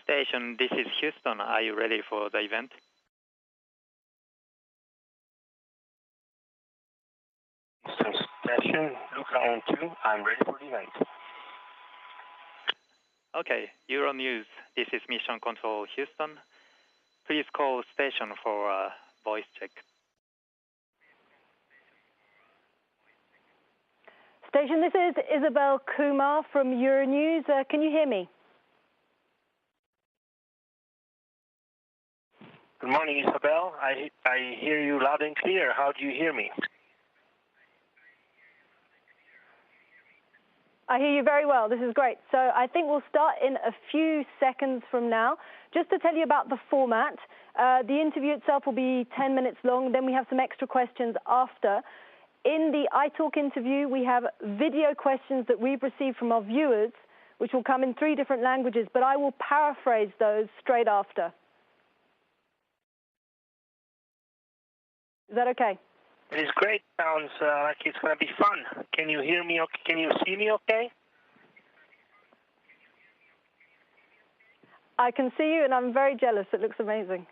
station, this is Houston. Are you ready for the event? Houston station, Luca on 2. I'm ready for the event. Okay, Euronews. This is Mission Control Houston. Please call station for a voice check. Station, this is Isabel Kumar from Euronews. Can you hear me? Good morning, Isabel. I hear you loud and clear. How do you hear me? I hear you very well. This is great. So I think we'll start in a few seconds from now. Just to tell you about the format, the interview itself will be 10 minutes long. Then we have some extra questions after. In the iTalk interview, we have video questions that we've received from our viewers, which will come in 3 different languages, but I will paraphrase those straight after. Is that okay? It is great. Sounds like it's going to be fun. Can you hear me? Can you see me okay? I can see you, and I'm very jealous. It looks amazing.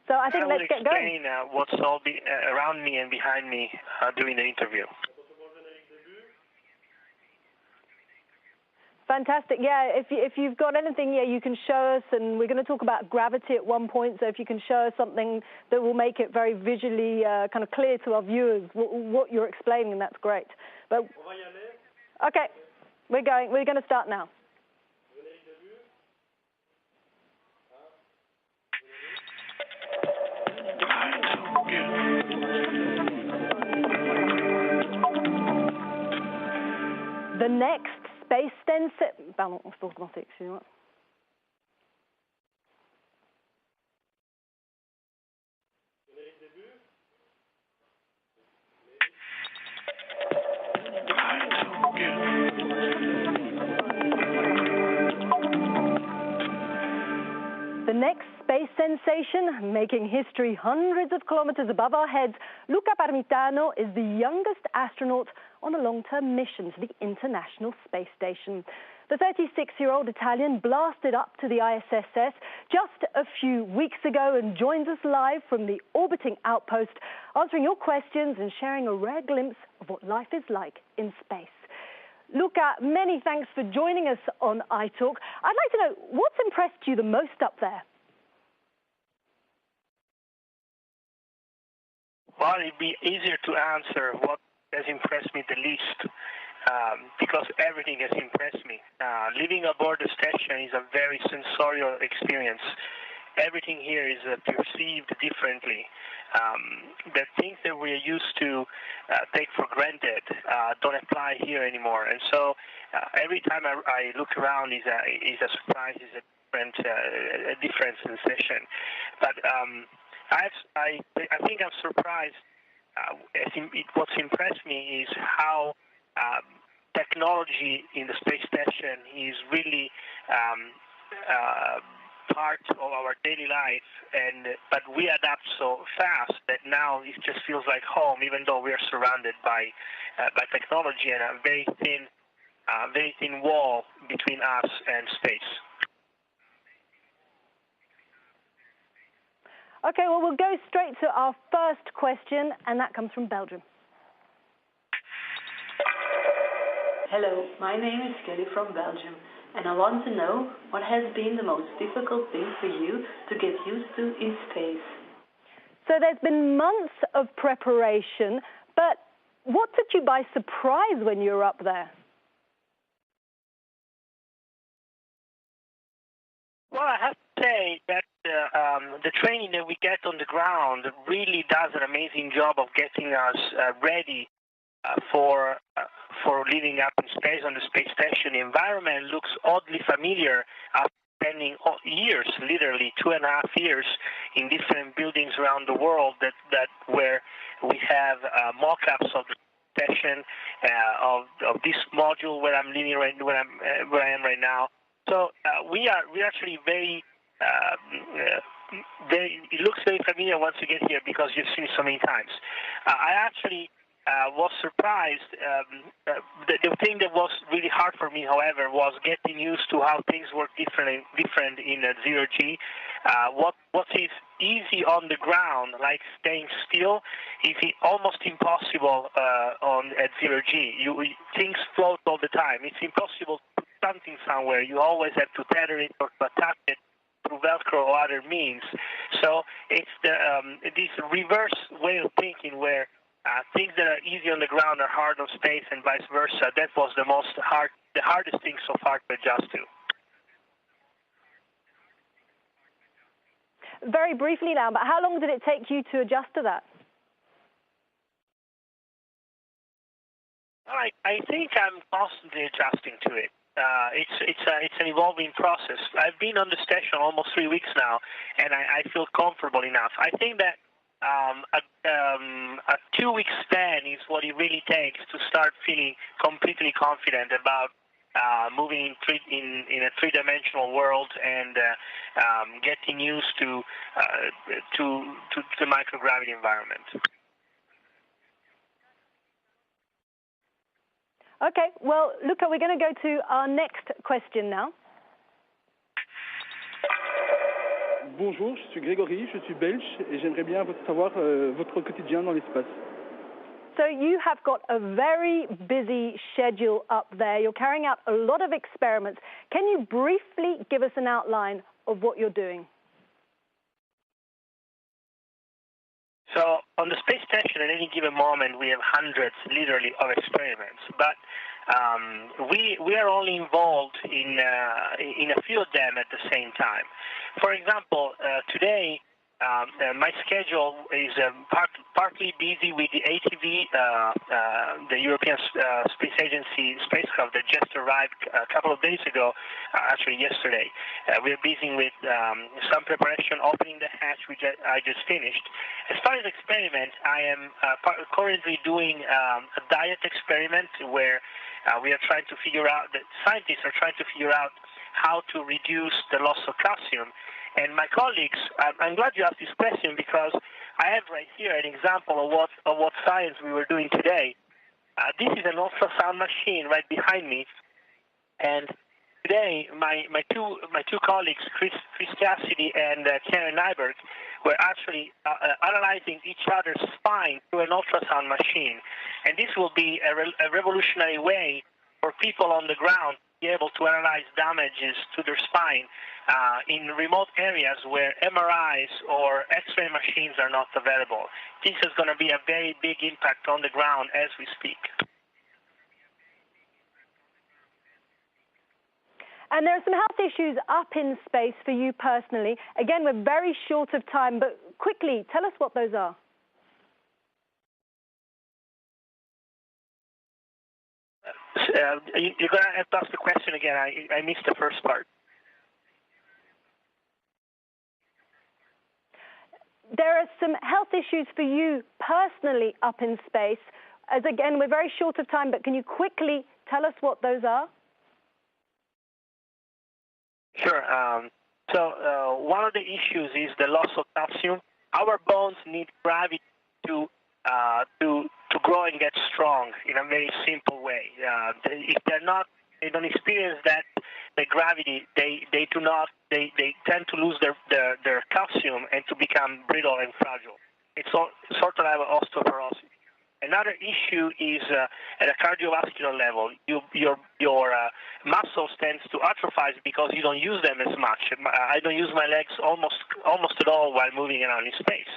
So I think let's get going. Explain what's all around me and behind me during the interview. Fantastic. Yeah, if you've got anything, yeah, you can show us, and we're going to talk about gravity at one point, so if you can show us something that will make it very visually kind of clear to our viewers what you're explaining, that's great. But okay, we're going to start now. The next space station... Pardon, on peut recommencer, excusez-moi. The next space sensation, making history hundreds of kilometers above our heads, Luca Parmitano is the youngest astronaut on a long-term mission to the International Space Station. The 36-year-old Italian blasted up to the ISS just a few weeks ago and joins us live from the orbiting outpost, answering your questions and sharing a rare glimpse of what life is like in space. Luca, many thanks for joining us on iTalk. I'd like to know, what's impressed you the most up there? Well, it'd be easier to answer what has impressed me the least, because everything has impressed me. Living aboard the station is a very sensorial experience. Everything here is perceived differently. The things that we're used to take for granted don't apply here anymore. And so every time I look around is a surprise, is a different sensation. But I think I'm surprised. What's impressed me is how technology in the space station is really part of our daily life, but we adapt so fast that now it just feels like home, even though we are surrounded by technology and a very thin wall between us and space. Okay, well, we'll go straight to our first question, and that comes from Belgium. Hello, my name is Kelly from Belgium, and I want to know what has been the most difficult thing for you to get used to in space. So there's been months of preparation, but what took you by surprise when you were up there? Well, I have to say that the training that we get on the ground really does an amazing job of getting us ready for living up in space on the space station. The environment looks oddly familiar after spending years, literally 2.5 years, in different buildings around the world that where we have mock-ups of the station of this module where I'm living where I am right now. So we're actually very. It looks very familiar once you get here because you've seen it so many times. I actually was surprised. The thing that was really hard for me, however, was getting used to how things work different in zero G. What is easy on the ground, like staying still, is almost impossible at zero G. Things float all the time. It's impossible to put something somewhere. You always have to tether it or to attach it through Velcro or other means. So it's this reverse way of thinking where things that are easy on the ground are hard on space and vice versa. That was the hardest thing so far to adjust to. Very briefly now, but how long did it take you to adjust to that? I think I'm constantly adjusting to it. It's an evolving process. I've been on the station almost 3 weeks now, and I feel comfortable enough. I think that a 2-week span is what it really takes to start feeling completely confident about moving in a three-dimensional world and getting used to the microgravity environment. Okay, well, Luca, we're going to go to our next question now. Bonjour, je suis Grégory, je suis belge et j'aimerais bien savoir votre quotidien dans l'espace. So you have got a very busy schedule up there. You're carrying out a lot of experiments. Can you briefly give us an outline of what you're doing? So on the space station at any given moment, we have hundreds, literally, of experiments. But we are only involved in a few of them at the same time. For example, today, my schedule is partly busy with the ATV, the European Space Agency spacecraft that just arrived a couple of days ago, actually yesterday. We're busy with some preparation, opening the hatch, which I just finished. As far as experiment, I am currently doing a diet experiment where we are trying to figure out, that scientists are trying to figure out how to reduce the loss of calcium. And my colleagues, I'm glad you asked this question because I have right here an example of what science we were doing today. This is an ultrasound machine right behind me, and today my two colleagues, Chris Cassidy and Karen Nyberg, were actually analyzing each other's spine through an ultrasound machine, and this will be a revolutionary way for people on the ground to be able to analyze damages to their spine in remote areas where MRIs or X-ray machines are not available. This is going to be a very big impact on the ground as we speak. And there are some health issues up in space for you personally. Again, we're very short of time, but quickly, tell us what those are. You're going to have to ask the question again. I missed the first part. There are some health issues for you personally up in space. As again, we're very short of time, but can you quickly tell us what those are? Sure. So one of the issues is the loss of calcium. Our bones need gravity to grow and get strong in a very simple way. If they don't experience that, the gravity, they tend to lose their calcium and to become brittle and fragile. It's sort of like osteoporosis. Another issue is at a cardiovascular level. Your muscles tends to atrophy because you don't use them as much. I don't use my legs almost at all while moving around in space.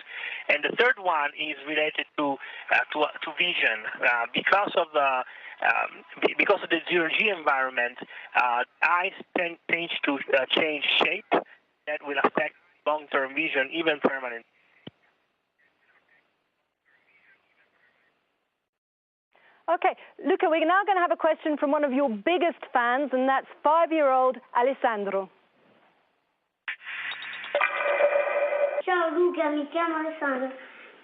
And the third one is related to vision. Because of the zero-G environment, eyes tend to change shape. That will affect long-term vision, even permanent. Okay, Luca, we're now going to have a question from one of your biggest fans, and that's 5-year-old Alessandro. Ciao Luca, mi chiamo Alessandro.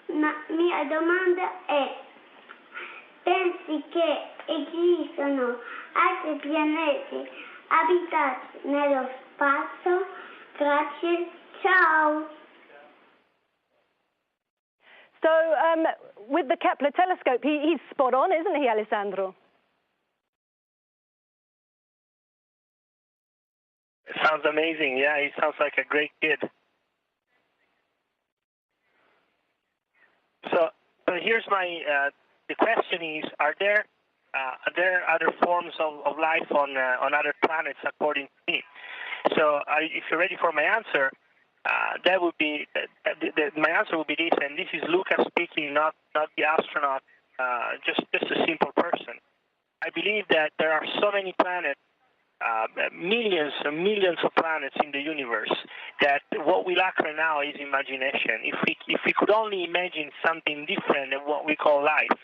La mia domanda è: pensi che esistano altri pianeti abitati nello spazio? Grazie, ciao. So with the Kepler telescope, he's spot on, isn't he, Alessandro? Sounds amazing. Yeah, he sounds like a great kid. So here's the question is, are there other forms of life on other planets according to me? So if you're ready for my answer, that would be my answer would be this, and this is Luca speaking, not the astronaut, just a simple person. I believe that there are so many planets, millions and millions of planets in the universe, that what we lack right now is imagination. If we could only imagine something different than what we call life,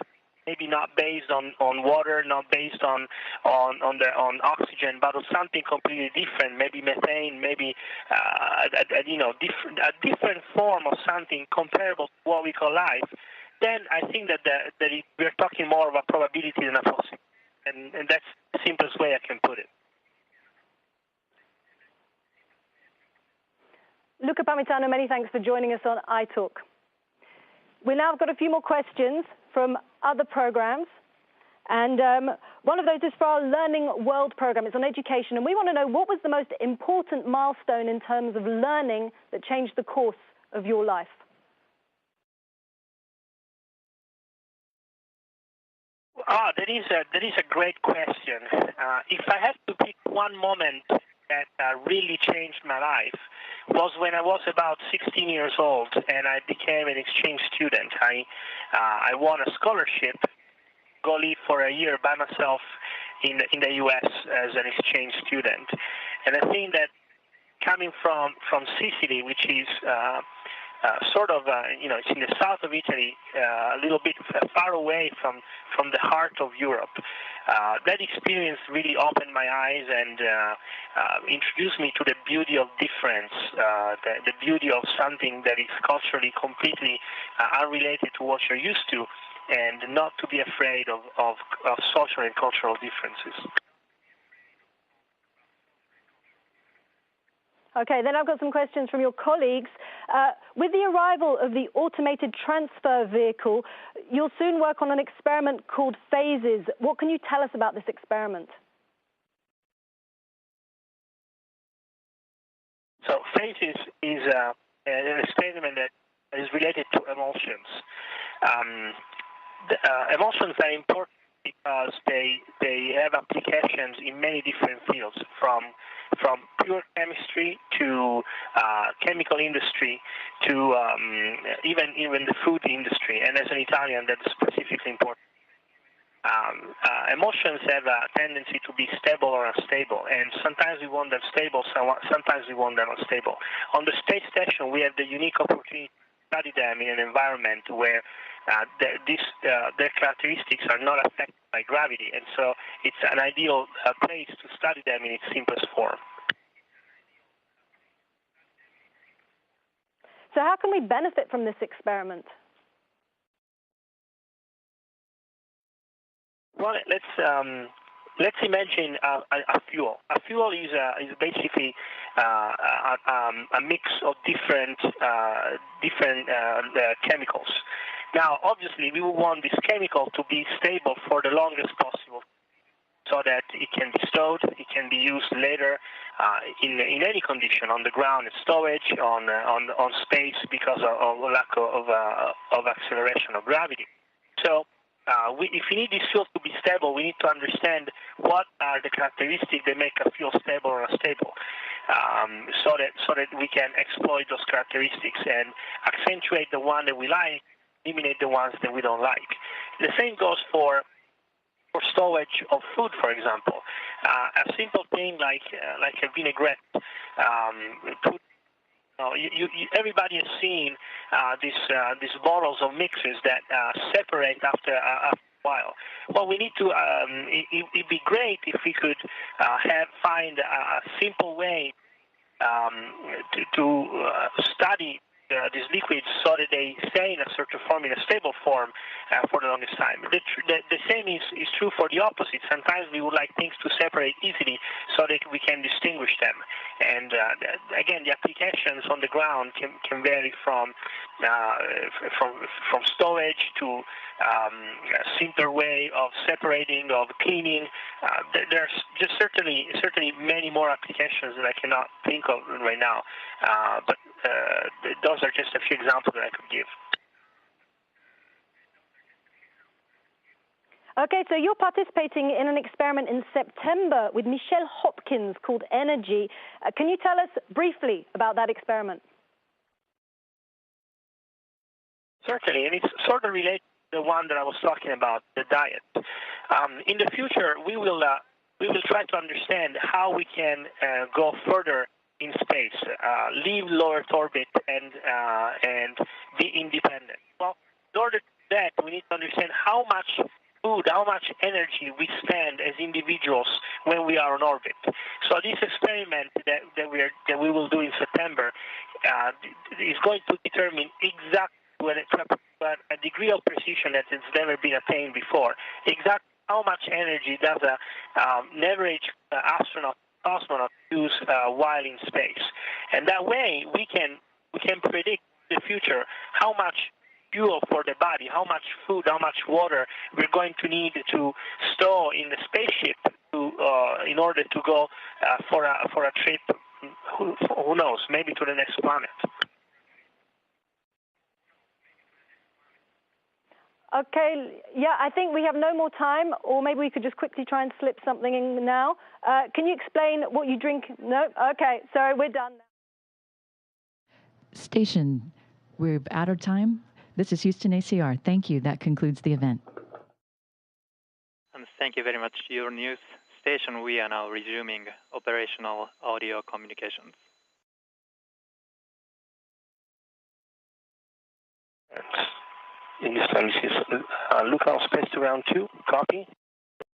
maybe not based on water, not based on oxygen, but on something completely different, maybe methane, maybe a different form of something comparable to what we call life, then I think that we're talking more of a probability than a possibility, and that's the simplest way I can put it. Luca Parmitano, many thanks for joining us on iTalk. We've now got a few more questions from other programs. And one of those is for our Learning World program. It's on education. And we want to know, what was the most important milestone in terms of learning that changed the course of your life? That is a great question. If I had to pick one moment that really changed my life, was when I was about 16 years old and I became an exchange student. I won a scholarship, go live for a year by myself in the U.S. as an exchange student. And I think that coming from Sicily, which is it's in the south of Italy, a little bit far away from the heart of Europe. That experience really opened my eyes and introduced me to the beauty of difference, the beauty of something that is culturally completely unrelated to what you're used to, and not to be afraid of social and cultural differences. Okay, then I've got some questions from your colleagues. With the arrival of the automated transfer vehicle, you'll soon work on an experiment called Phases. What can you tell us about this experiment? So Phases is an experiment that is related to emotions. Emotions are important because they have applications in many different fields, from pure chemistry to chemical industry to even the food industry. And as an Italian, that's specifically important. Emotions have a tendency to be stable or unstable, and sometimes we want them stable, sometimes we want them unstable. On the space station, we have the unique opportunity to study them in an environment where their characteristics are not affected by gravity, and so it's an ideal place to study them in its simplest form. So how can we benefit from this experiment? Well, let's imagine a fuel. A fuel is basically a mix of different chemicals. Now, obviously, we will want this chemical to be stable for the longest possible, so that it can be stored, it can be used later in any condition, on the ground, in storage, on space, because of lack of acceleration of gravity. So if we need this fuel to be stable, we need to understand what are the characteristics that make a fuel stable or unstable, so that we can exploit those characteristics and accentuate the one that we like, eliminate the ones that we don't like. The same goes for storage of food, for example. A simple thing like a vinaigrette. Everybody has seen these bottles of mixes that separate after a while. Well, we need to. It'd be great if we could find a simple way to study these liquids so that they stay in a certain form, in a stable form, for the longest time. The same is true for the opposite. Sometimes we would like things to separate easily so that we can distinguish them. And again, the applications on the ground can vary from storage to a simpler way of separating, of cleaning. There's just certainly many more applications that I cannot think of right now. But those are just a few examples that I could give. Okay, so you're participating in an experiment in September with Michelle Hopkins called Energy. Can you tell us briefly about that experiment? Certainly, and it's sort of related to the one that I was talking about, the diet. In the future, we will try to understand how we can go further in space, leave low Earth orbit, and be independent. Well, in order to do that, we need to understand how much food, how much energy we spend as individuals when we are on orbit. So this experiment that we will do in September is going to determine exactly with a degree of precision that has never been attained before, exactly how much energy does an average cosmonaut use while in space. And that way we can predict the future how much fuel for the body, how much food, how much water we're going to need to store in the spaceship in order to go for a trip, who knows, maybe to the next planet. Okay, yeah, I think we have no more time, or maybe we could just quickly try and slip something in now. Can you explain what you drink? No? Okay, so we're done now. Station, we're out of time. This is Houston ACR. Thank you. That concludes the event. And thank you very much, Euronews station. We are now resuming operational audio communications. In this time, this is Luca on space to round 2. Copy.